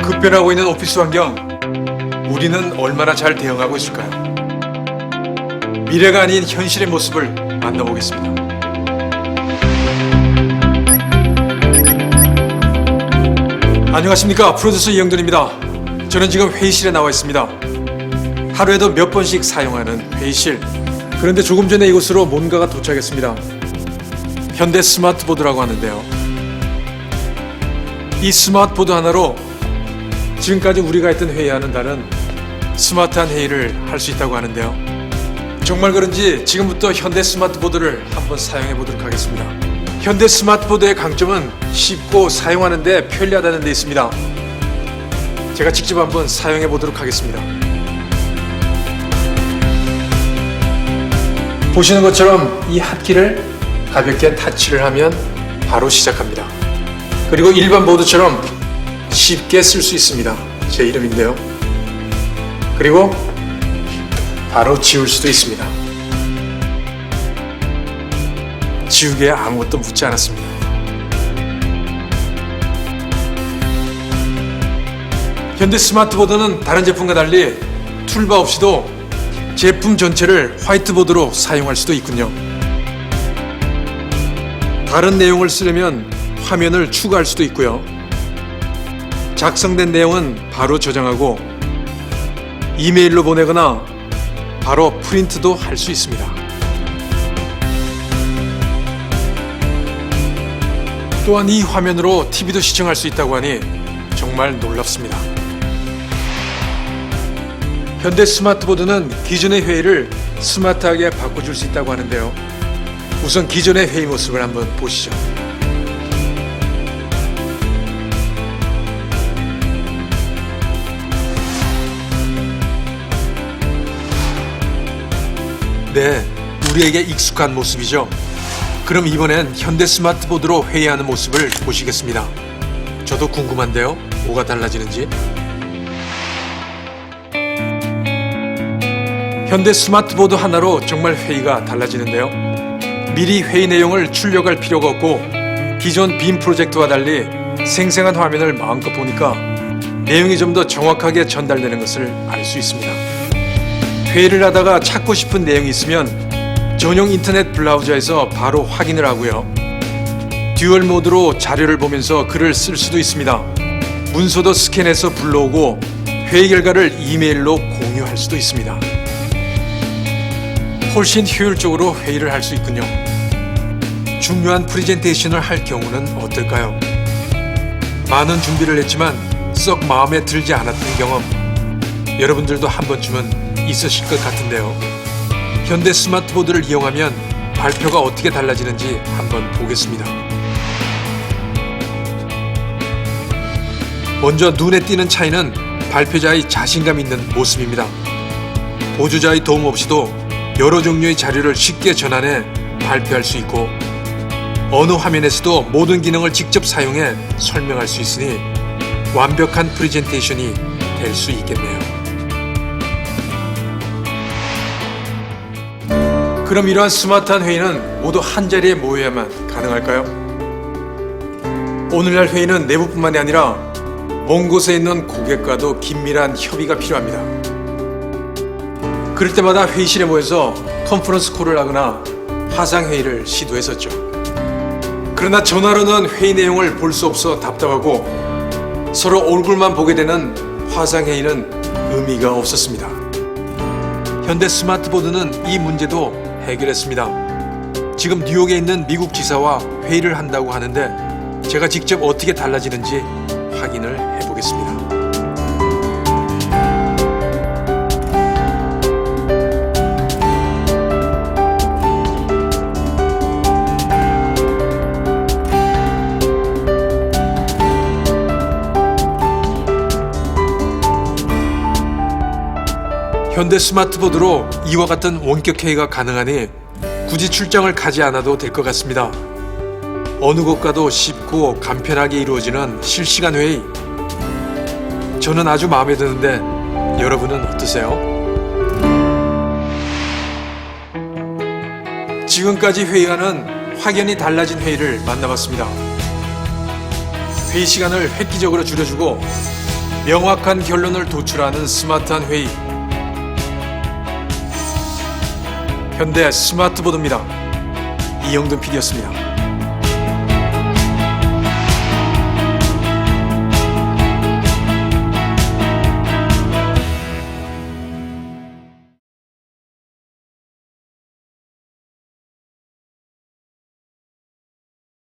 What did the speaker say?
급변하고 있는 오피스 환경, 우리는 얼마나 잘 대응하고 있을까요? 미래가 아닌 현실의 모습을 만나보겠습니다. 안녕하십니까, 프로듀서 이영돈입니다. 저는 지금 회의실에 나와 있습니다. 하루에도 몇 번씩 사용하는 회의실. 그런데 조금 전에 이곳으로 뭔가가 도착했습니다. 현대 스마트보드라고 하는데요. 이 스마트보드 하나로 지금까지 우리가 했던 회의와는 다른 스마트한 회의를 할 수 있다고 하는데요. 정말 그런지 지금부터 현대 스마트보드를 한번 사용해 보도록 하겠습니다. 현대 스마트보드의 강점은 쉽고 사용하는 데 편리하다는 데 있습니다. 제가 직접 한번 사용해 보도록 하겠습니다. 보시는 것처럼 이 핫키를 가볍게 타치를 하면 바로 시작합니다. 그리고 일반 보드처럼 쉽게 쓸 수 있습니다. 제 이름인데요. 그리고 바로 지울 수도 있습니다. 지우개에 아무것도 묻지 않았습니다. 현대 스마트보드는 다른 제품과 달리 툴바 없이도 제품 전체를 화이트보드로 사용할 수도 있군요. 다른 내용을 쓰려면 화면을 추가할 수도 있고요. 작성된 내용은 바로 저장하고 이메일로 보내거나 바로 프린트도 할 수 있습니다. 또한 이 화면으로 TV도 시청할 수 있다고 하니 정말 놀랍습니다. 현대 스마트보드는 기존의 회의를 스마트하게 바꿔줄 수 있다고 하는데요. 우선 기존의 회의 모습을 한번 보시죠. 네, 우리에게 익숙한 모습이죠. 그럼 이번엔 현대 스마트보드로 회의하는 모습을 보시겠습니다. 저도 궁금한데요. 뭐가 달라지는지. 현대 스마트보드 하나로 정말 회의가 달라지는데요. 미리 회의 내용을 출력할 필요가 없고 기존 빔 프로젝트와 달리 생생한 화면을 마음껏 보니까 내용이 좀 더 정확하게 전달되는 것을 알 수 있습니다. 회의를 하다가 찾고 싶은 내용이 있으면 전용 인터넷 브라우저에서 바로 확인을 하고요. 듀얼 모드로 자료를 보면서 글을 쓸 수도 있습니다. 문서도 스캔해서 불러오고 회의 결과를 이메일로 공유할 수도 있습니다. 훨씬 효율적으로 회의를 할 수 있군요. 중요한 프레젠테이션을 할 경우는 어떨까요? 많은 준비를 했지만 썩 마음에 들지 않았던 경험, 여러분들도 한 번쯤은 있으실 것 같은데요. 현대 스마트보드를 이용하면 발표가 어떻게 달라지는지 한번 보겠습니다. 먼저 눈에 띄는 차이는 발표자의 자신감 있는 모습입니다. 보조자의 도움 없이도 여러 종류의 자료를 쉽게 전환해 발표할 수 있고 어느 화면에서도 모든 기능을 직접 사용해 설명할 수 있으니 완벽한 프레젠테이션이 될 수 있겠네요. 그럼 이러한 스마트한 회의는 모두 한자리에 모여야만 가능할까요? 오늘날 회의는 내부뿐만이 아니라 먼 곳에 있는 고객과도 긴밀한 협의가 필요합니다. 그럴 때마다 회의실에 모여서 컨퍼런스 콜을 하거나 화상회의를 시도했었죠. 그러나 전화로는 회의 내용을 볼 수 없어 답답하고 서로 얼굴만 보게 되는 화상회의는 의미가 없었습니다. 현대 스마트보드는 이 문제도 해결했습니다. 지금 뉴욕에 있는 미국 지사와 회의를 한다고 하는데 제가 직접 어떻게 달라지는지 확인을 해보겠습니다. 현대 스마트보드로 이와 같은 원격 회의가 가능하니 굳이 출장을 가지 않아도 될 것 같습니다. 어느 곳과도 쉽고 간편하게 이루어지는 실시간 회의. 저는 아주 마음에 드는데 여러분은 어떠세요? 지금까지 회의와는 확연히 달라진 회의를 만나봤습니다. 회의 시간을 획기적으로 줄여주고 명확한 결론을 도출하는 스마트한 회의. 현대 스마트보드입니다. 이영돈 PD였습니다.